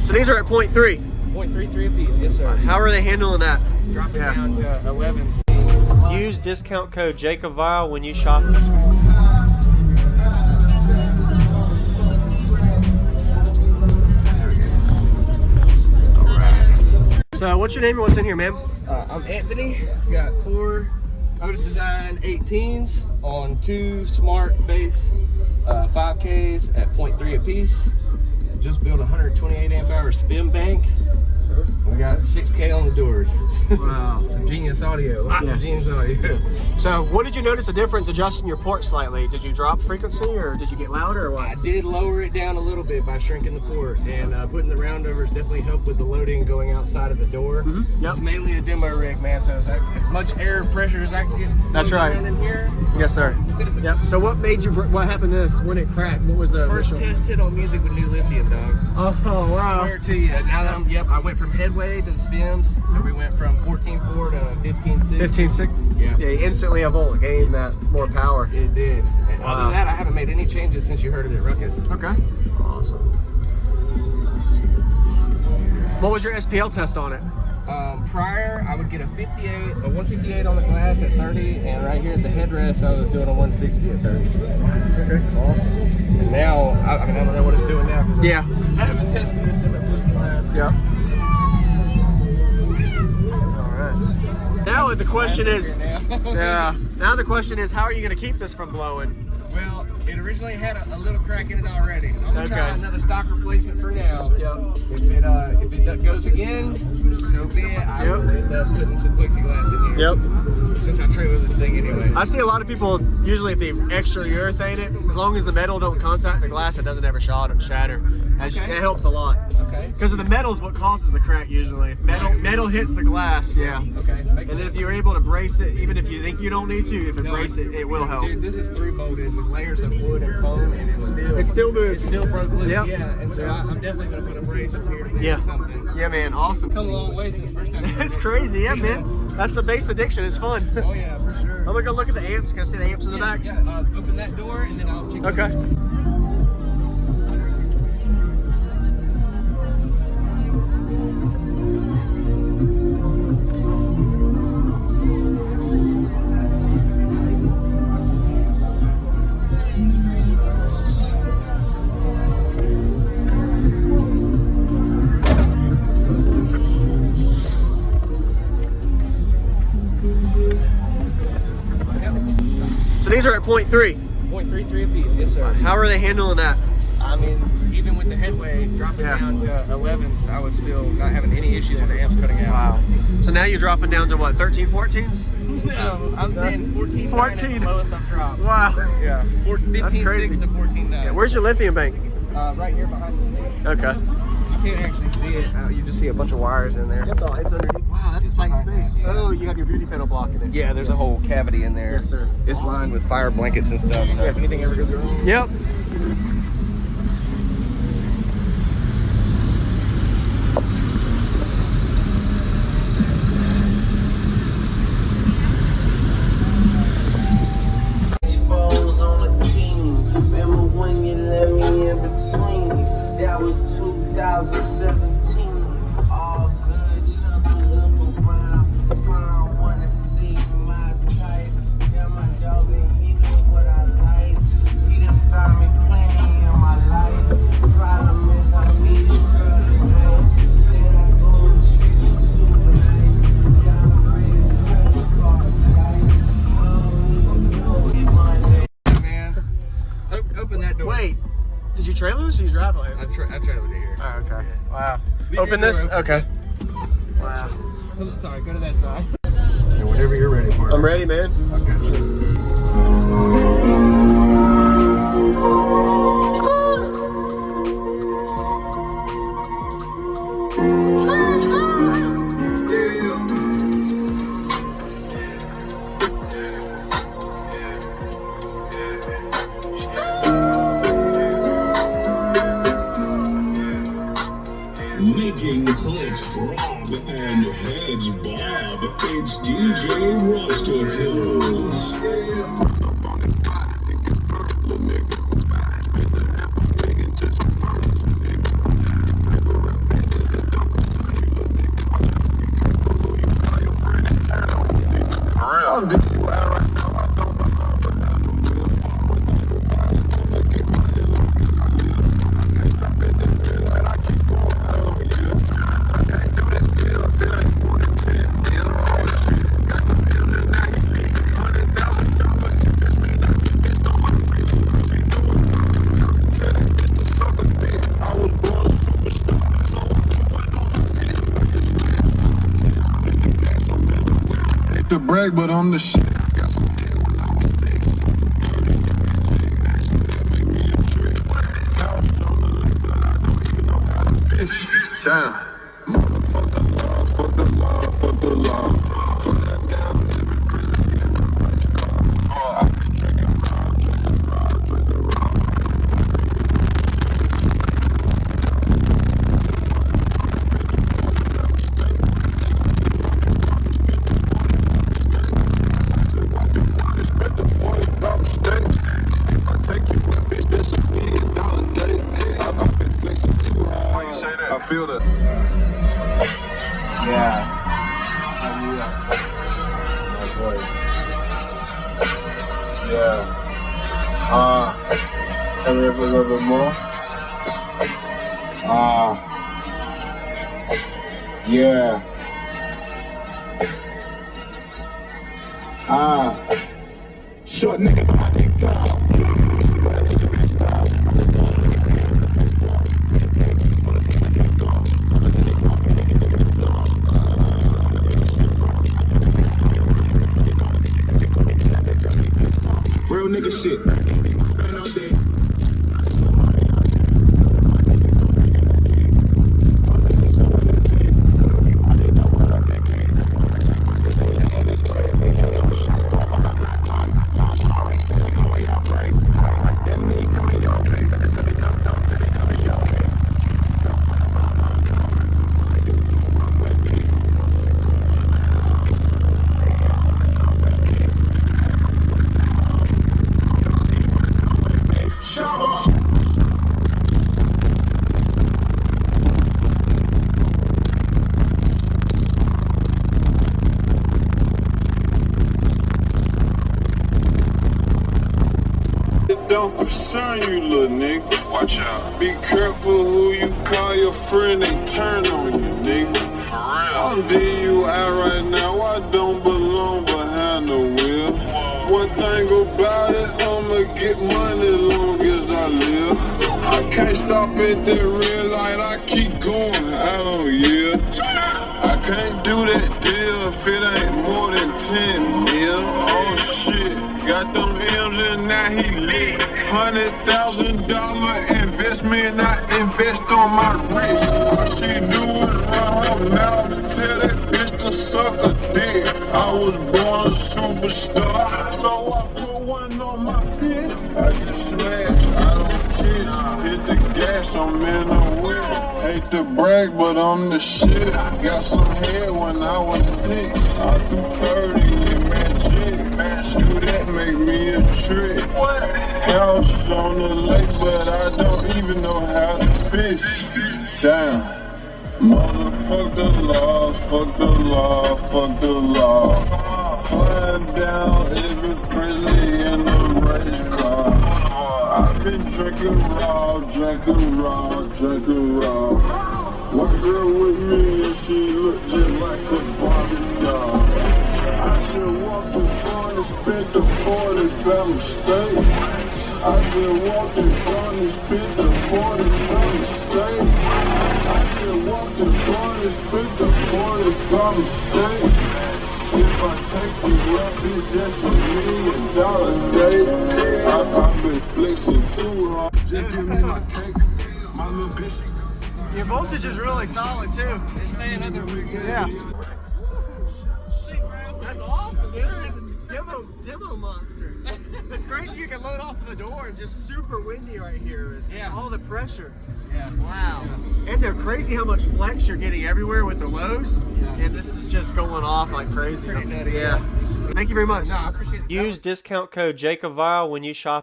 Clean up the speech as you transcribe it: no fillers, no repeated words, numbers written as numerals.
So these are at 0.3. 0.33 apiece, yes sir. How are they handling that? Drop it down to 11. Use discount code JacobVile when you shop. So what's your name and what's in here, man? I'm Anthony. Got 4 Otis Design 18s on 2 smart base 5Ks at 0.3 apiece. Just built a 128 amp hour spin bank. We got 6K on the doors. Wow. Some genius audio. Lots of genius audio. So what did you notice a difference adjusting your port slightly? Did you drop frequency or did you get louder or what? I did lower it down a little bit by shrinking the port, and putting the roundovers definitely helped with the loading going outside of the door. It's mainly a demo rig, man, so it's as much air pressure as I can get. That's right. In here. Yes, sir. Yep. So what made you? What happened to this when it cracked? What was the first test hit on music with new lithium, dog? Oh wow! I swear to you. Now that I went from headway to the spims, so we went from 14.4 to 15.6. 15.6. Yeah. Yeah. Instantly a volt gained that more power. It did. And other than that, I haven't made any changes since you heard it at Ruckus. Okay. Awesome. What was your SPL test on it? Prior, I would get a 158 on the glass at 30, and right here at the headrest, I was doing a 160 at 30. Okay. Awesome. And now, I don't know what it's doing now. Yeah. I haven't tested this since I put the glass. Yeah. All right. Now the question is, Now the question is, how are you going to keep this from blowing? Well, it originally had a little crack in it already, so I'm gonna try another stock replacement for now. If it goes again, so be it. I will end up putting some plexiglass in here. Since I trailer this thing anyway. I see a lot of people usually if they extra urethane it, as long as the metal don't contact the glass, it doesn't ever shatter. It helps a lot. Okay. Because of the metal is what causes the crack usually. If metal hits the glass, Okay. And then if you're able to brace it, even if you think you don't need to, if it brace it, it will help. Dude, this is 3 bolted with layers of wood and foam, and it still moves. It still broke loose. Yep. Yeah, and so I'm definitely gonna put a brace up here today or something. Yeah, man, awesome. Come a long way since the first time. That's crazy, yeah, man. That's the bass addiction. It's fun. Oh yeah, for sure. I'm gonna go look at the amps. Can I see the amps in the back? Yeah. Open that door, and then I'll check. Okay. So these are at 0.3. 0.33 apiece, yes sir. How are they handling that? I mean, even with the headway dropping down to 11s, I was still not having any issues with the amps cutting out. Wow. So now you're dropping down to what, 13, 14s? No, I'm staying 14. 14. Is the lowest I've dropped. Wow. Yeah. 15.6 to 14.9. Yeah, where's your lithium bank? Right here behind the stage. Okay. You can't actually see it. You just see a bunch of wires in there. That's all. It's underneath. Wow, that's a tight space. Yeah. Oh, you have your beauty panel blocking it. Yeah, there's a whole cavity in there. Yes, sir. It's lined with fire blankets and stuff, so if anything ever goes wrong. Yep. That was 2017. All good, jumping up around. I wanna see my type. Yeah, my dog, and he know what I like. He done found me plenty in my life. Problem is, I meet a girl tonight. Then I go and treat her super nice. Got a red credit card slice. I don't even know it Monday. Man, open that door. Wait. Did you trailer this or you drive it? I trailered it here. Oh, okay. Wow. Leave Open your this? door open. Okay. Wow. Sorry, go to that side. And whenever you're ready for it. I'm ready, man. Okay. Making clicks throb and heads bob, it's DJ Rusticles. Hate to brag, but I'm the shit. Damn. Motherfucker, love, fuck the love, fuck the love. Fuck that damn every prison in my race car. I be drinking raw, drinking raw, drinking raw. Spent the $40 steak. If I take you with bitch, that's $1 million day. I've been flexing too hard. I feel that. Yeah. My voice. Yeah. Turn me up a little bit more. Yeah. Short nigga, but my dick tall. Real nigga shit. Ain't no day. It don't concern you, little nigga. Watch out. Be careful who you call your friend, they turn on you, nigga. For real. I'm DUI right now, I don't belong behind the wheel. One thing about it, I'ma get money long as I live. I can't stop at that red light, I keep going, I don't yield. I can't do that deal if it ain't more than 10 mil. Oh shit, got them M's and now he lit. $100,000 investment, I invest on my wrist. All she do is run her mouth, tell that bitch to suck a dick. I was born a superstar, so I put one on my fist. I just smash, I don't kiss. Hit the gas, I'm in the whip. Hate to brag, but I'm the shit. Got some head when I was 6. I threw 30 with magic. Do that make me a trick. House on the lake, but I don't even know how to fish. Damn. Motherfuck the law, fuck the law, fuck the law. Flying down every grizzly in the race car. I've been drinking raw, drinking raw, drinking raw. One girl with me and she looked just like a Barbie doll. I just walked in front and spent the 40 by mistake. I just walked in front and spent the 40 by mistake. I just walked in front and spent the 40 by mistake. If I take you up, bitch, that's $1 million day. I've been flexing too hard. Just give me my cake, my little bitch. Your voltage is really solid too. It's staying under Yeah. That's awesome, dude. Demo monster. It's crazy you can load off the door and just super windy right here. It's just all the pressure. Yeah. Wow. And they're crazy how much flex you're getting everywhere with the lows. Yeah. And this is just going off like crazy. Pretty nutty, yeah. Thank you very much. No, I appreciate it. Use discount code JACOBVIRAL when you shop